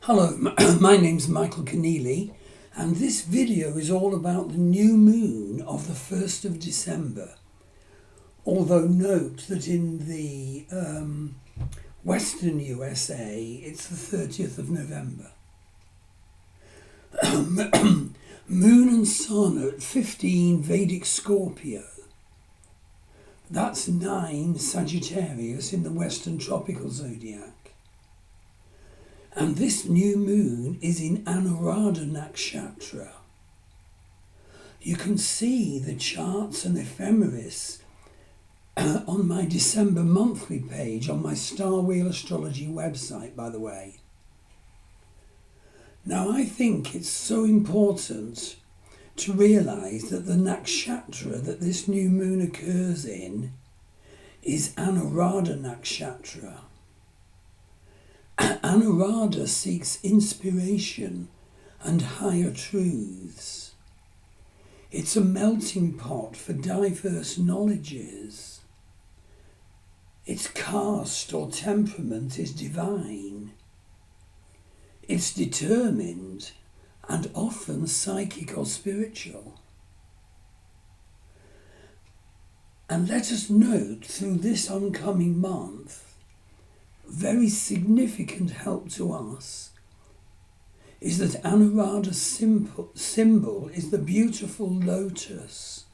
Hello, my name's Michael Conneely, and this video is all about the new moon of the 1st of December. Although note that in the Western USA it's the 30th of November. Moon and Sun are at 15 Vedic Scorpio. That's 9 Sagittarius in the Western Tropical Zodiac. And this new moon is in Anuradha Nakshatra. You can see the charts and ephemeris on my December monthly page on my Star Wheel Astrology website, by the way. Now, I think it's so important to realise that the nakshatra that this new moon occurs in is Anuradha Nakshatra. Anuradha seeks inspiration and higher truths. It's a melting pot for diverse knowledges. Its caste or temperament is divine. It's determined and often psychic or spiritual. And let us note through this oncoming month, very significant help to us is that Anuradha's symbol is the beautiful lotus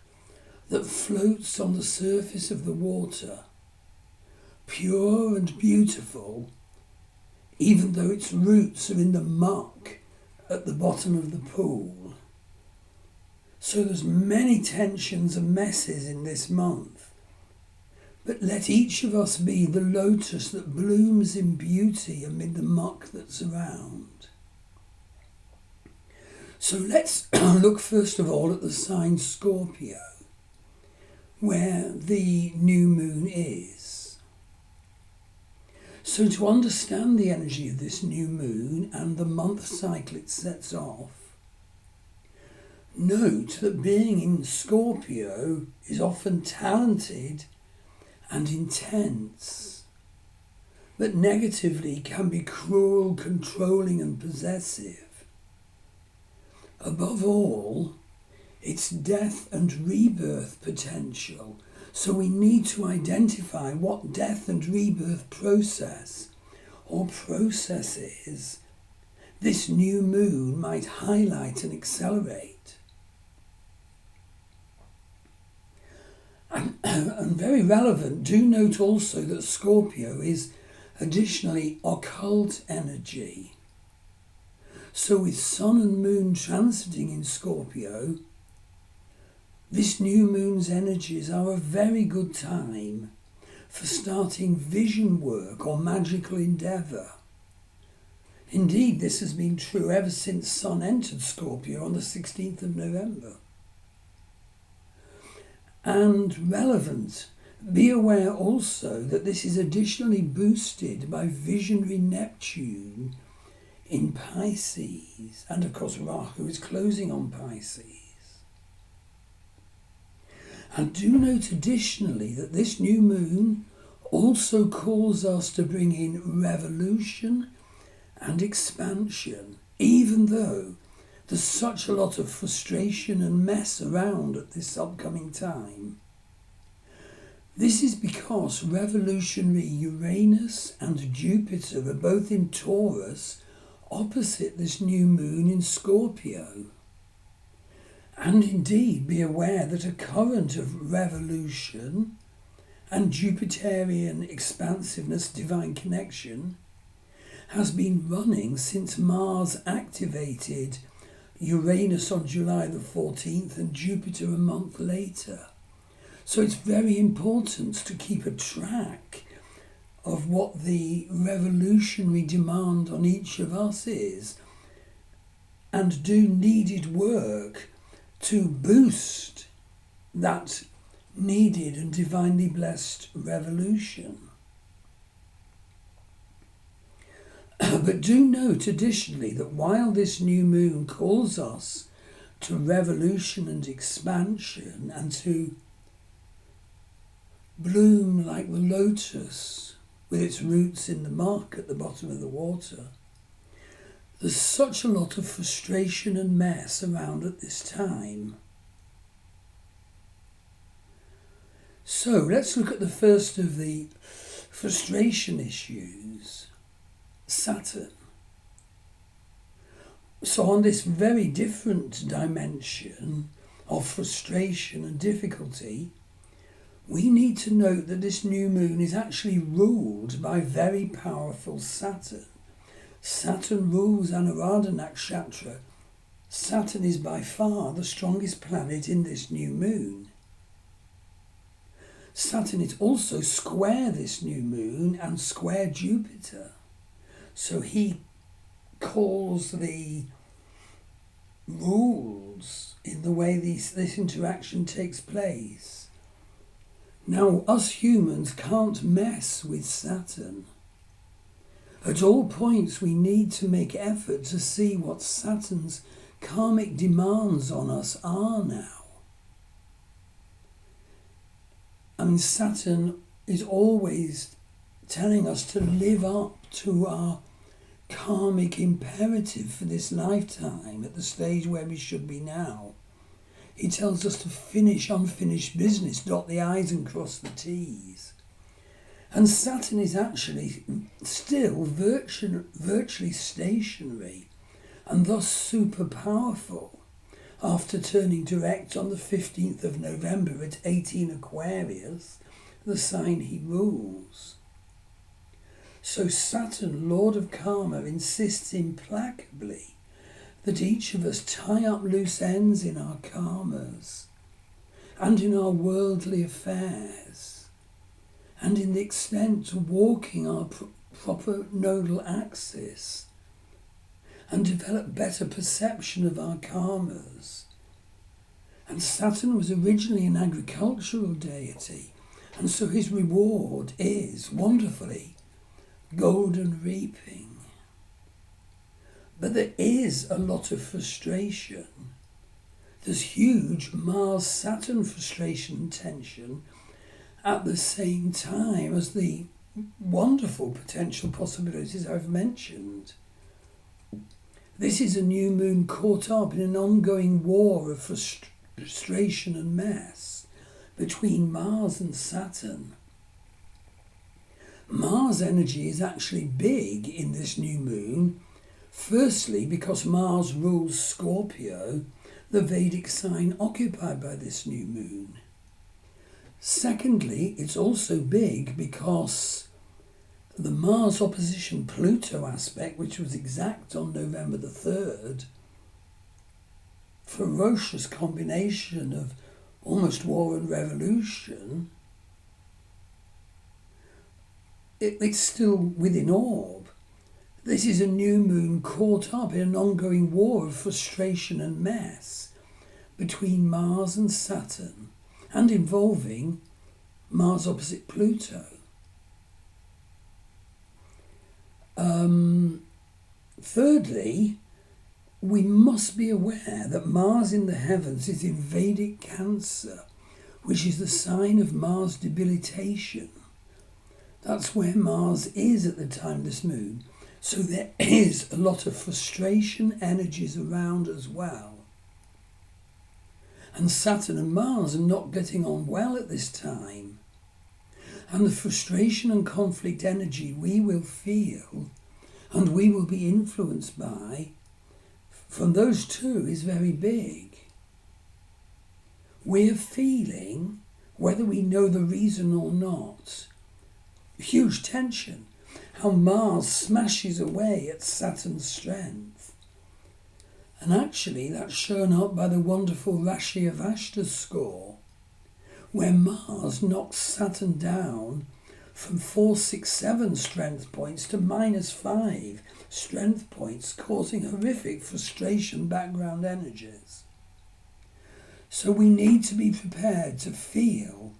that floats on the surface of the water, pure and beautiful, even though its roots are in the muck at the bottom of the pool. So there's many tensions and messes in this month. But let each of us be the lotus that blooms in beauty amid the muck that's around. So let's look first of all at the sign Scorpio, where the new moon is. So to understand the energy of this new moon and the month cycle it sets off, note that being in Scorpio is often talented and intense, but negatively can be cruel, controlling and possessive. Above all, it's death and rebirth potential, so we need to identify what death and rebirth process or processes this new moon might highlight and accelerate. And very relevant, do note also that Scorpio is additionally occult energy. So with Sun and Moon transiting in Scorpio, this new moon's energies are a very good time for starting vision work or magical endeavour. Indeed, this has been true ever since Sun entered Scorpio on the 16th of November. And relevant, be aware also that this is additionally boosted by visionary Neptune in Pisces, and of course Rahu is closing on Pisces. And do note additionally that this new moon also calls us to bring in revolution and expansion, even though there's such a lot of frustration and mess around at this upcoming time. This is because revolutionary Uranus and Jupiter are both in Taurus opposite this new moon in Scorpio. And indeed, be aware that a current of revolution and Jupiterian expansiveness, divine connection, has been running since Mars activated Uranus on July the 14th and Jupiter a month later. So it's very important to keep a track of what the revolutionary demand on each of us is and do needed work to boost that needed and divinely blessed revolution. But do note additionally that while this new moon calls us to revolution and expansion and to bloom like the lotus with its roots in the muck at the bottom of the water, There's such a lot of frustration and mess around at this time. So let's look at the first of the frustration issues, Saturn. So on this very different dimension of frustration and difficulty, we need to note that this new moon is actually ruled by very powerful Saturn. Saturn rules Anuradha Nakshatra. Saturn is by far the strongest planet in this new moon. Saturn is also square this new moon and square Jupiter. So he calls the rules in the way this interaction takes place. Now, us humans can't mess with Saturn. At all points, we need to make effort to see what Saturn's karmic demands on us are now. I mean, Saturn is always telling us to live up to our karmic imperative for this lifetime at the stage where we should be now. He tells us to finish unfinished business, dot the I's and cross the T's. And Saturn is actually still virtually stationary and thus super powerful after turning direct on the 15th of November at 18 Aquarius, the sign he rules. So Saturn, Lord of Karma, insists implacably that each of us tie up loose ends in our karmas and in our worldly affairs and in the extent to walking our proper nodal axis and develop better perception of our karmas. And Saturn was originally an agricultural deity, and so his reward is, wonderfully, golden reaping. But there is a lot of frustration. There's huge Mars-Saturn frustration and tension at the same time as the wonderful potential possibilities I've mentioned. This is a new moon caught up in an ongoing war of frustration and mess between Mars and Saturn. Mars energy is actually big in this new moon, firstly because Mars rules Scorpio, the Vedic sign occupied by this new moon. Secondly, it's also big because the Mars opposition Pluto aspect, which was exact on November the 3rd, ferocious combination of almost war and revolution, it's still within orb. This is a new moon caught up in an ongoing war of frustration and mess between Mars and Saturn and involving Mars opposite Pluto. Thirdly, we must be aware that Mars in the heavens is in Vedic Cancer, which is the sign of Mars debilitation. That's where Mars is at the time of this moon. So there is a lot of frustration energies around as well. And Saturn and Mars are not getting on well at this time. And the frustration and conflict energy we will feel and we will be influenced by from those two is very big. We're feeling, whether we know the reason or not, huge tension. How Mars smashes away at Saturn's strength. And actually that's shown up by the wonderful Rashi of Ashta's score, where Mars knocks Saturn down from 467 strength points to -5 strength points, causing horrific frustration background energies. So we need to be prepared to feel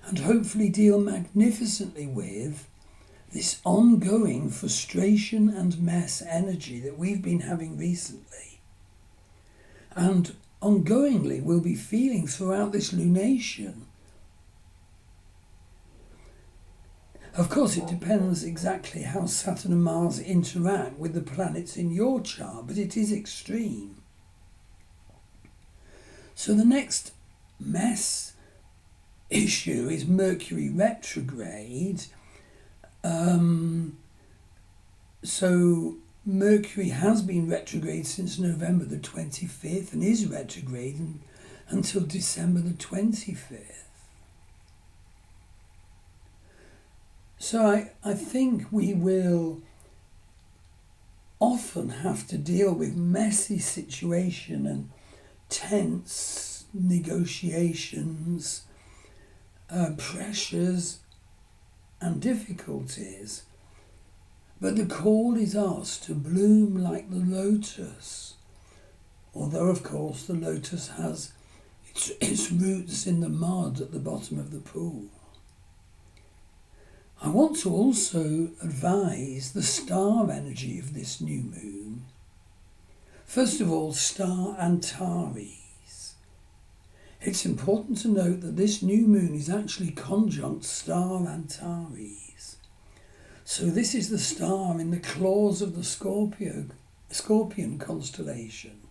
and hopefully deal magnificently with this ongoing frustration and mess energy that we've been having recently. And ongoingly we'll be feeling throughout this lunation. Of course, it depends exactly how Saturn and Mars interact with the planets in your chart, but it is extreme. So the next mess issue is Mercury retrograde. So Mercury has been retrograde since November the 25th and is retrograde until December the 25th. So I think we will often have to deal with messy situation and tense negotiations, pressures and difficulties. But the call is asked to bloom like the lotus, although of course the lotus has its roots in the mud at the bottom of the pool. I want to also advise the star energy of this new moon. First of all, star Antares. It's important to note that this new moon is actually conjunct star Antares. So this is the star in the claws of the Scorpion constellation.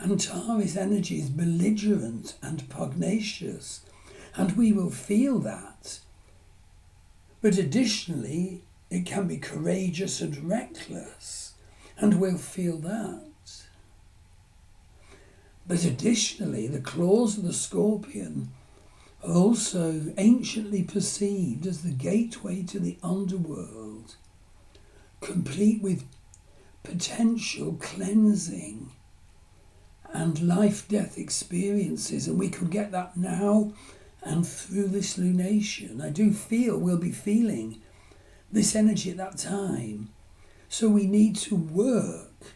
Antares energy is belligerent and pugnacious, and we will feel that. But additionally, it can be courageous and reckless, and we'll feel that. But additionally, the claws of the Scorpion are also anciently perceived as the gateway to the underworld, complete with potential cleansing and life-death experiences, and we could get that now and through this lunation. I do feel we'll be feeling this energy at that time. So we need to work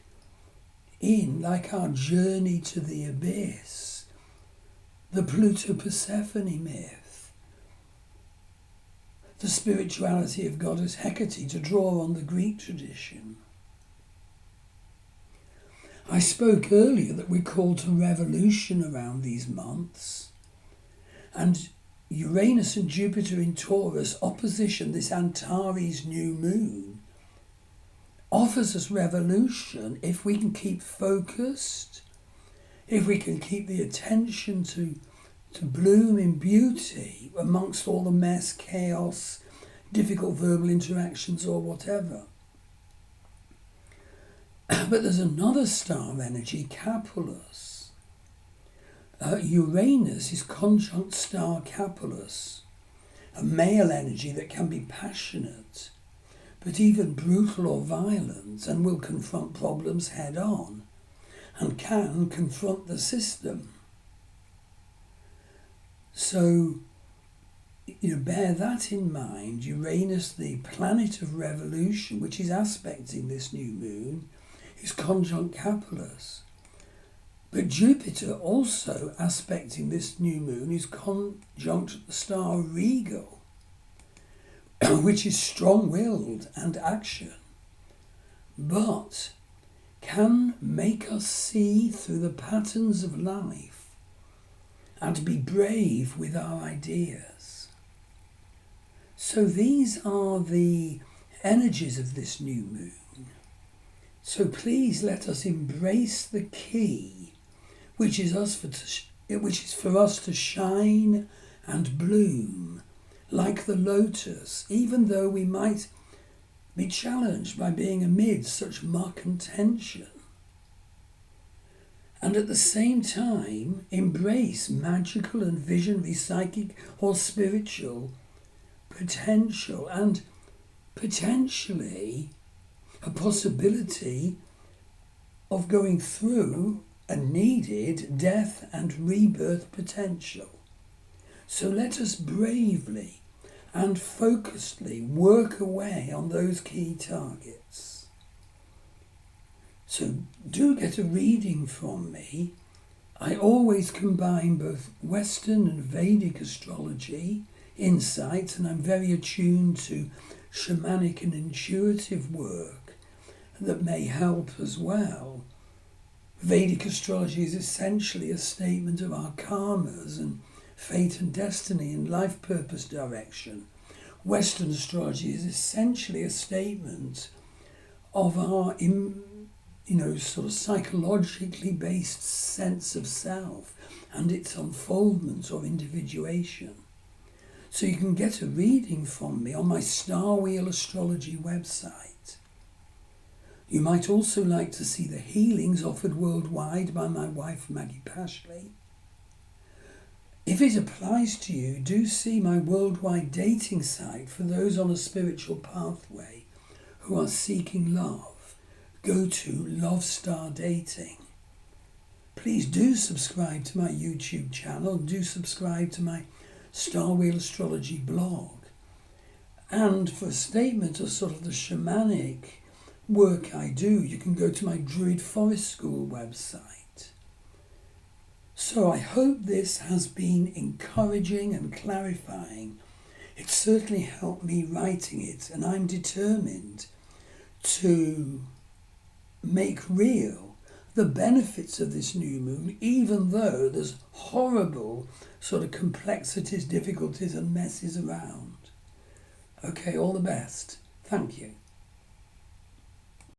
in, like our journey to the abyss, the Pluto-Persephone myth, the spirituality of goddess Hecate, to draw on the Greek tradition. I spoke earlier that we're called to revolution around these months. And Uranus and Jupiter in Taurus opposition this Antares new moon offers us revolution if we can keep focused, if we can keep the attention to bloom in beauty amongst all the mess, chaos, difficult verbal interactions or whatever. But there's another star energy, Capulus. Uranus is conjunct star Capulus, a male energy that can be passionate, but even brutal or violent, and will confront problems head on, and can confront the system. So, bear that in mind. Uranus, the planet of revolution, which is aspecting this new moon, is conjunct Capulus. But Jupiter, also aspecting this new moon, is conjunct the star Regal, which is strong-willed and action, but can make us see through the patterns of life and be brave with our ideas. So these are the energies of this new moon. So please let us embrace the key, which is for us to shine and bloom like the lotus, even though we might be challenged by being amid such muck and tension. And at the same time, embrace magical and visionary psychic or spiritual potential, and potentially a possibility of going through a needed death and rebirth potential. So let us bravely and focusedly work away on those key targets. So do get a reading from me. I always combine both Western and Vedic astrology insights, and I'm very attuned to shamanic and intuitive work that may help as well. Vedic astrology is essentially a statement of our karmas and fate and destiny and life purpose direction, Western astrology is essentially a statement of our, sort of psychologically based sense of self and its unfoldment or individuation. So you can get a reading from me on my Star Wheel Astrology website. You might also like to see the healings offered worldwide by my wife Maggie Pashley. If it applies to you, do see my worldwide dating site for those on a spiritual pathway who are seeking love. Go to Love Star Dating. Please do subscribe to my YouTube channel. Do subscribe to my Star Wheel Astrology blog. And for a statement of sort of the shamanic work I do, you can go to my Druid Forest School website. So I hope this has been encouraging and clarifying. It certainly helped me writing it, and I'm determined to make real the benefits of this new moon, even though there's horrible sort of complexities, difficulties and messes around. Okay, all the best. Thank you.